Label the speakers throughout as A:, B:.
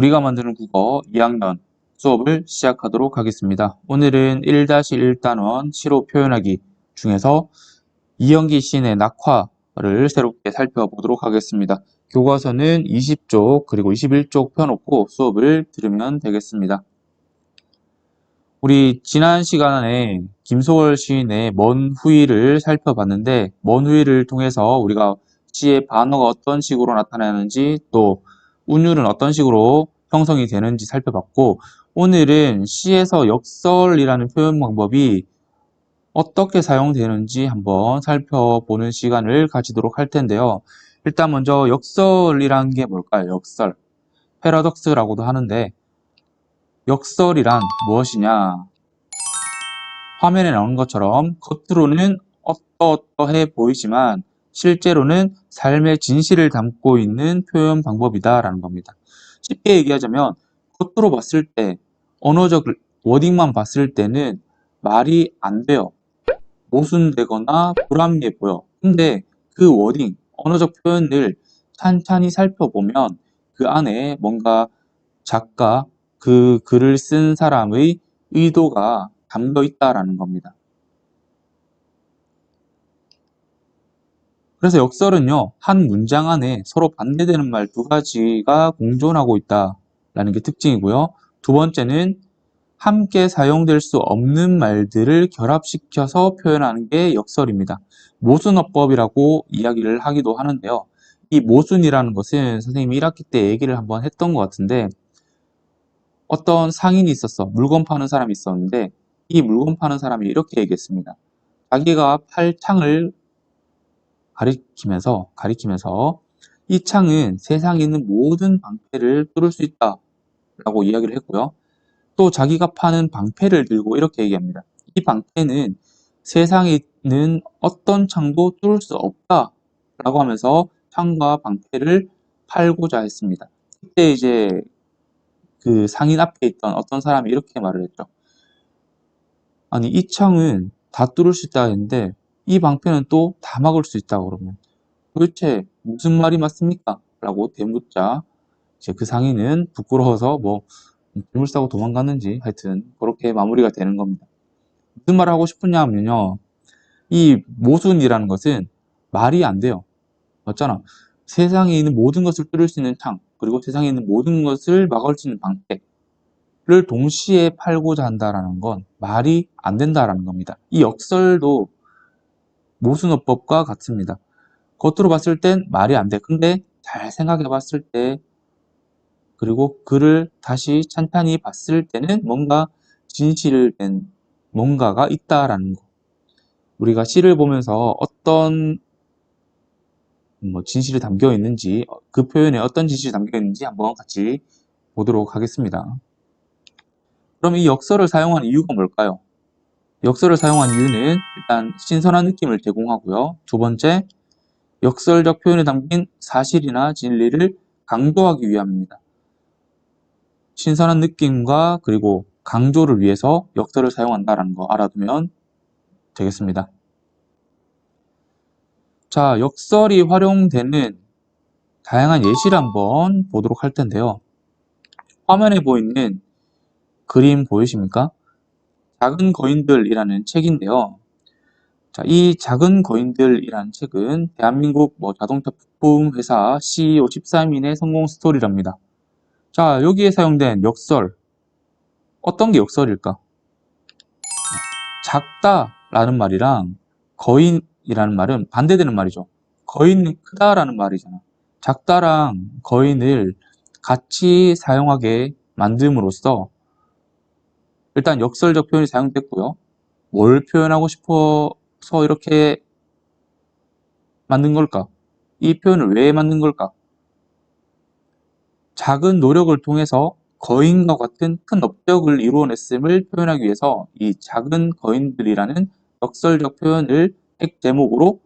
A: 우리가 만드는 국어 2학년 수업을 시작하도록 하겠습니다. 오늘은 1-1단원 시로 표현하기 중에서 이영기 시인의 낙화를 새롭게 살펴보도록 하겠습니다. 교과서는 20쪽 그리고 21쪽 펴놓고 수업을 들으면 되겠습니다. 우리 지난 시간에 김소월 시인의 먼 후일을 살펴봤는데 먼 후일을 통해서 우리가 시의 반어가 어떤 식으로 나타나는지 또 운율은 어떤 식으로 형성이 되는지 살펴봤고 오늘은 시에서 역설이라는 표현 방법이 어떻게 사용되는지 한번 살펴보는 시간을 가지도록 할 텐데요. 일단 먼저 역설이라는 게 뭘까요? 역설. 패러독스라고도 하는데 역설이란 무엇이냐? 화면에 나오는 것처럼 겉으로는 어떠어떠해 보이지만 실제로는 삶의 진실을 담고 있는 표현 방법이다라는 겁니다. 쉽게 얘기하자면 겉으로 봤을 때 언어적 워딩만 봤을 때는 말이 안 돼요. 모순되거나 불합리해 보여. 근데 그 워딩, 언어적 표현을 찬찬히 살펴보면 그 안에 뭔가 작가, 그 글을 쓴 사람의 의도가 담겨 있다라는 겁니다. 그래서 역설은요, 한 문장 안에 서로 반대되는 말 두 가지가 공존하고 있다라는 게 특징이고요. 두 번째는 함께 사용될 수 없는 말들을 결합시켜서 표현하는 게 역설입니다. 모순어법이라고 이야기를 하기도 하는데요. 이 모순이라는 것은 선생님이 1학기 때 얘기를 한번 했던 것 같은데 어떤 상인이 있었어. 물건 파는 사람이 있었는데 이 물건 파는 사람이 이렇게 얘기했습니다. 자기가 팔 창을 가리키면서 이 창은 세상에 있는 모든 방패를 뚫을 수 있다 라고 이야기를 했고요. 또 자기가 파는 방패를 들고 이렇게 얘기합니다. 이 방패는 세상에 있는 어떤 창도 뚫을 수 없다 라고 하면서 창과 방패를 팔고자 했습니다. 그때 이제 그 상인 앞에 있던 어떤 사람이 이렇게 말을 했죠. 아니 이 창은 다 뚫을 수 있다 했는데 이 방패는 또 다 막을 수 있다 그러면 도대체 무슨 말이 맞습니까? 라고 대묻자 이제 그 상인은 부끄러워서 뭐 물 싸고 도망갔는지 하여튼 그렇게 마무리가 되는 겁니다. 무슨 말을 하고 싶으냐 하면요. 이 모순이라는 것은 말이 안 돼요. 맞잖아. 세상에 있는 모든 것을 뚫을 수 있는 창 그리고 세상에 있는 모든 것을 막을 수 있는 방패를 동시에 팔고자 한다는 건 말이 안 된다라는 겁니다. 이 역설도 모순어법과 같습니다. 겉으로 봤을 땐 말이 안 돼. 근데 잘 생각해 봤을 때 그리고 글을 다시 찬찬히 봤을 때는 뭔가 진실된 뭔가가 있다라는 거. 우리가 시를 보면서 어떤 진실이 담겨 있는지 그 표현에 어떤 진실이 담겨 있는지 한번 같이 보도록 하겠습니다. 그럼 이 역설을 사용한 이유가 뭘까요? 역설을 사용한 이유는 일단 신선한 느낌을 제공하고요. 두 번째, 역설적 표현에 담긴 사실이나 진리를 강조하기 위함입니다. 신선한 느낌과 그리고 강조를 위해서 역설을 사용한다는 거 알아두면 되겠습니다. 자, 역설이 활용되는 다양한 예시를 한번 보도록 할 텐데요. 화면에 보이는 그림 보이십니까? 작은 거인들이라는 책인데요. 자, 이 작은 거인들이라는 책은 대한민국 자동차 부품 회사 CEO 13인의 성공 스토리랍니다. 자, 여기에 사용된 역설 어떤 게 역설일까? 작다라는 말이랑 거인이라는 말은 반대되는 말이죠. 거인은 크다라는 말이잖아. 작다랑 거인을 같이 사용하게 만듦으로써 일단 역설적 표현이 사용됐고요. 뭘 표현하고 싶어서 이렇게 만든 걸까? 이 표현을 왜 만든 걸까? 작은 노력을 통해서 거인과 같은 큰 업적을 이루어냈음을 표현하기 위해서 이 작은 거인들이라는 역설적 표현을 핵 제목으로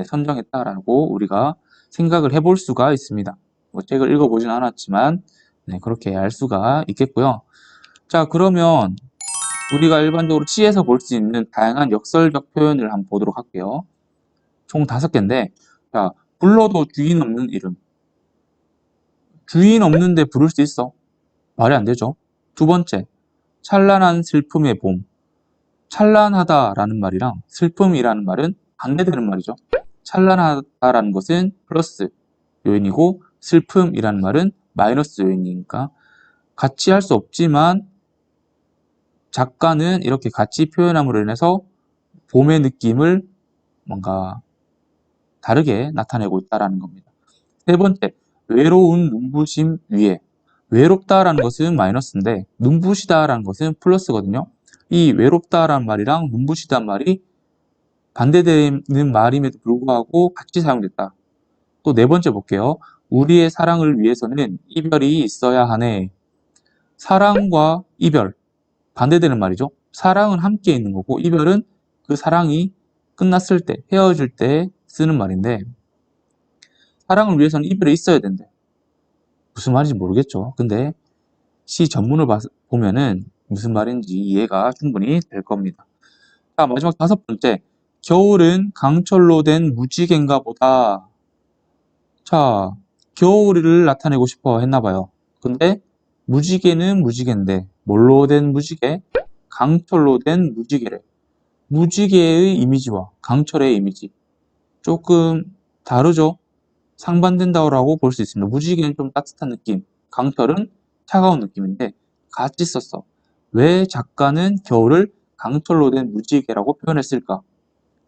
A: 선정했다라고 우리가 생각을 해볼 수가 있습니다. 책을 읽어보진 않았지만 그렇게 알 수가 있겠고요. 자, 그러면 우리가 일반적으로 시에서 볼 수 있는 다양한 역설적 표현을 한번 보도록 할게요. 총 5개인데 자, 불러도 주인 없는 이름. 주인 없는데 부를 수 있어? 말이 안 되죠. 두 번째, 찬란한 슬픔의 봄. 찬란하다라는 말이랑 슬픔이라는 말은 반대되는 말이죠. 찬란하다라는 것은 플러스 요인이고 슬픔이라는 말은 마이너스 요인이니까 같이 할 수 없지만 작가는 이렇게 같이 표현함으로 인해서 봄의 느낌을 뭔가 다르게 나타내고 있다는 겁니다. 세 번째, 외로운 눈부심 위에. 외롭다라는 것은 마이너스인데 눈부시다라는 것은 플러스거든요. 이 외롭다라는 말이랑 눈부시다는 말이 반대되는 말임에도 불구하고 같이 사용됐다. 또 네 번째 볼게요. 우리의 사랑을 위해서는 이별이 있어야 하네. 사랑과 이별, 반대되는 말이죠. 사랑은 함께 있는 거고 이별은 그 사랑이 끝났을 때, 헤어질 때 쓰는 말인데 사랑을 위해서는 이별이 있어야 된대. 무슨 말인지 모르겠죠. 근데 시 전문을 보면은 무슨 말인지 이해가 충분히 될 겁니다. 자, 마지막 다섯 번째. 겨울은 강철로 된 무지개인가 보다. 자, 겨울을 나타내고 싶어 했나 봐요. 근데 무지개는 무지개인데 뭘로 된 무지개? 강철로 된 무지개래. 무지개의 이미지와 강철의 이미지 조금 다르죠? 상반된다고 볼 수 있습니다. 무지개는 좀 따뜻한 느낌, 강철은 차가운 느낌인데 같이 썼어. 왜 작가는 겨울을 강철로 된 무지개라고 표현했을까?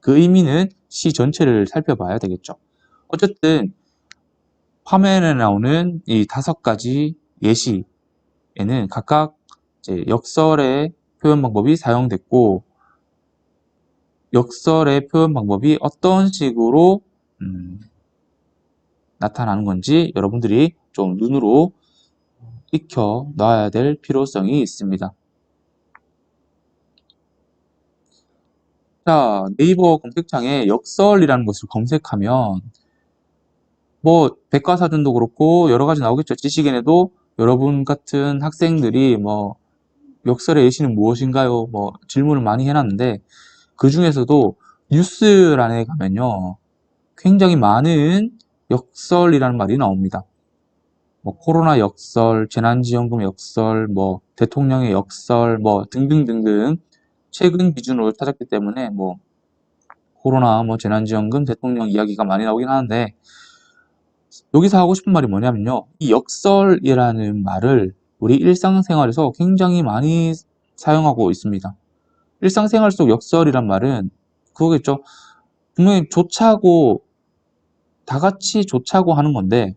A: 그 의미는 시 전체를 살펴봐야 되겠죠. 어쨌든 화면에 나오는 이 다섯 가지 예시에는 각각 이제 역설의 표현 방법이 사용됐고 역설의 표현 방법이 어떤 식으로 나타나는 건지 여러분들이 좀 눈으로 익혀 놔야 될 필요성이 있습니다. 자, 네이버 검색창에 역설이라는 것을 검색하면 뭐 백과사전도 그렇고 여러 가지 나오겠죠. 지식인에도 여러분 같은 학생들이 뭐 역설의 예시는 무엇인가요? 뭐 질문을 많이 해놨는데 그 중에서도 뉴스란에 가면요. 굉장히 많은 역설이라는 말이 나옵니다. 뭐 코로나 역설, 재난지원금 역설, 뭐 대통령의 역설, 뭐 등등등등 최근 기준으로 찾았기 때문에 뭐 코로나, 뭐 재난지원금, 대통령 이야기가 많이 나오긴 하는데 여기서 하고 싶은 말이 뭐냐면요. 이 역설이라는 말을 우리 일상생활에서 굉장히 많이 사용하고 있습니다. 일상생활 속 역설이란 말은 그거겠죠. 분명히 좋자고 다 같이 좋자고 하는 건데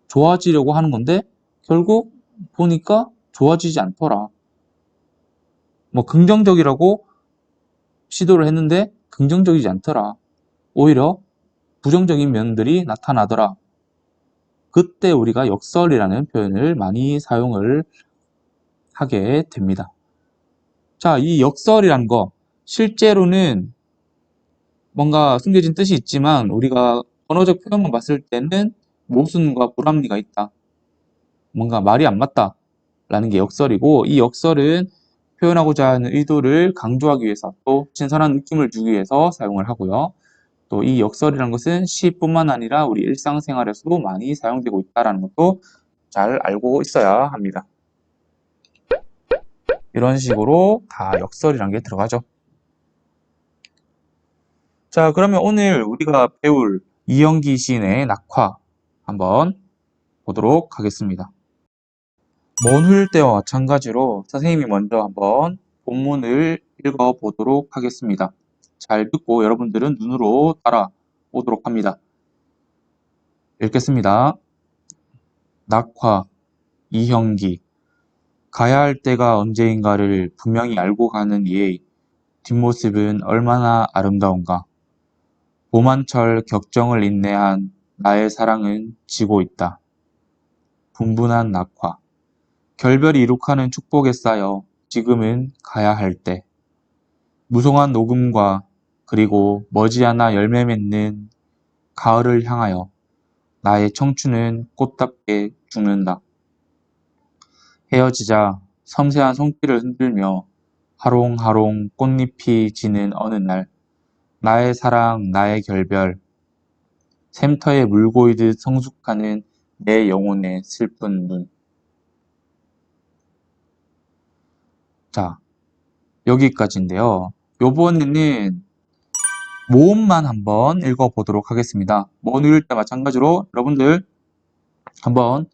A: 좋아지려고 하는 건데 결국 보니까 좋아지지 않더라. 뭐 긍정적이라고 시도를 했는데 긍정적이지 않더라. 오히려 부정적인 면들이 나타나더라. 그때 우리가 역설이라는 표현을 많이 사용을 하게 됩니다. 자, 이 역설이란 거 실제로는 뭔가 숨겨진 뜻이 있지만 우리가 언어적 표현만 봤을 때는 모순과 불합리가 있다. 뭔가 말이 안 맞다. 라는 게 역설이고 이 역설은 표현하고자 하는 의도를 강조하기 위해서 또 신선한 느낌을 주기 위해서 사용을 하고요. 또 이 역설이라는 것은 시뿐만 아니라 우리 일상생활에서도 많이 사용되고 있다는 것도 잘 알고 있어야 합니다. 이런 식으로 다 역설이라는 게 들어가죠. 자, 그러면 오늘 우리가 배울 이영기 시인의 낙화 한번 보도록 하겠습니다. 먼 후일 때와 마찬가지로 선생님이 먼저 한번 본문을 읽어보도록 하겠습니다. 잘 듣고 여러분들은 눈으로 따라오도록 합니다. 읽겠습니다. 낙화, 이형기. 가야 할 때가 언제인가를 분명히 알고 가는 이의 뒷모습은 얼마나 아름다운가. 봄한철 격정을 인내한 나의 사랑은 지고 있다. 분분한 낙화. 결별이 이룩하는 축복에 쌓여 지금은 가야 할 때. 무성한 녹음과 그리고 머지않아 열매 맺는 가을을 향하여 나의 청춘은 꽃답게 죽는다. 헤어지자 섬세한 손길을 흔들며 하롱하롱 꽃잎이 지는 어느 날 나의 사랑, 나의 결별, 샘터에 물 고이듯 성숙하는 내 영혼의 슬픈 눈. 자, 여기까지인데요. 요번에는 모음만 한번 읽어보도록 하겠습니다. 모음 읽을 때 마찬가지로 여러분들 한번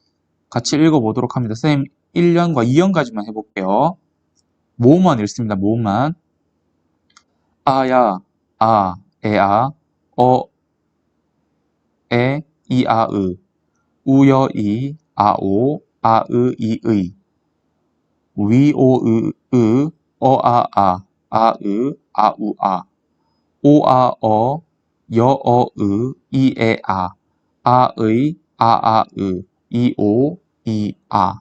A: 같이 읽어보도록 합니다. 선생님 1년과 2년까지만 해볼게요. 모음만 읽습니다. 모음만. 아야, 아, 에아, 어, 에, 이, 아, 으, 우여, 이, 아, 오, 아, 으, 이, 의, 위, 오, 으, 어, 아, 으, 아, 우, 아, 오, 아, 어, 여, 어, 이, 에, 아, 의, 아, 이, 오, 이, 아.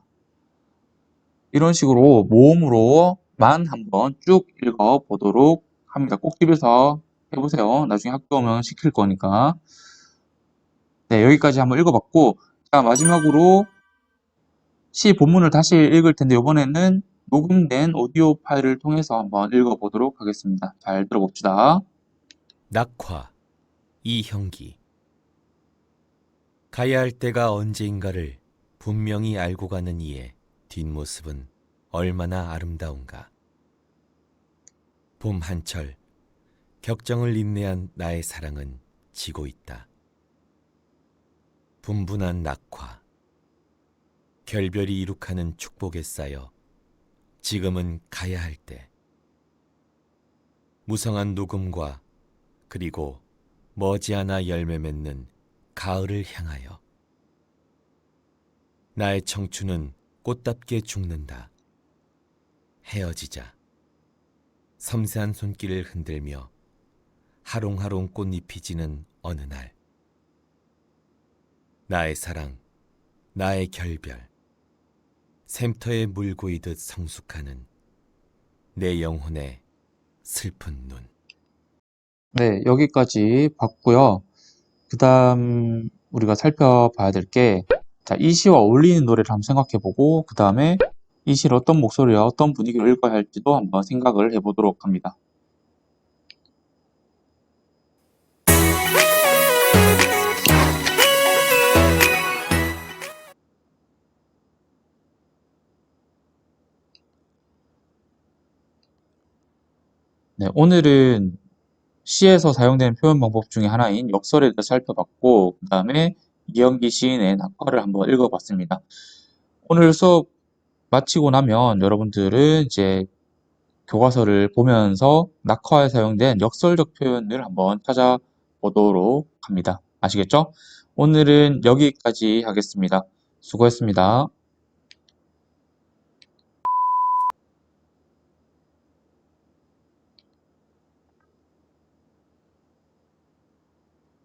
A: 이런 식으로 모음으로만 한번 쭉 읽어보도록 합니다. 꼭 집에서 해보세요. 나중에 학교 오면 시킬 거니까. 네, 여기까지 한번 읽어봤고, 자, 마지막으로 시 본문을 다시 읽을 텐데, 이번에는 녹음된 오디오 파일을 통해서 한번 읽어보도록 하겠습니다. 잘 들어봅시다.
B: 낙화, 이형기. 가야 할 때가 언제인가를 분명히 알고 가는 이의 뒷모습은 얼마나 아름다운가. 봄 한철, 격정을 인내한 나의 사랑은 지고 있다. 분분한 낙화, 결별이 이룩하는 축복에 쌓여 지금은 가야 할 때. 무성한 녹음과 그리고 머지않아 열매 맺는 가을을 향하여. 나의 청춘은 꽃답게 죽는다. 헤어지자. 섬세한 손길을 흔들며 하롱하롱 꽃잎이 지는 어느 날. 나의 사랑, 나의 결별. 샘터에 물 고이듯 성숙하는 내 영혼의 슬픈 눈.
A: 네, 여기까지 봤고요. 그 다음 우리가 살펴봐야 될 게, 자, 이 시와 어울리는 노래를 한번 생각해보고, 그 다음에 이 시를 어떤 목소리와 어떤 분위기로 읽어야 할지도 한번 생각을 해보도록 합니다. 네, 오늘은 시에서 사용되는 표현 방법 중에 하나인 역설에 대해서 살펴봤고, 그 다음에 이영기 시인의 낙화를 한번 읽어봤습니다. 오늘 수업 마치고 나면 여러분들은 이제 교과서를 보면서 낙화에 사용된 역설적 표현을 한번 찾아보도록 합니다. 아시겠죠? 오늘은 여기까지 하겠습니다. 수고했습니다.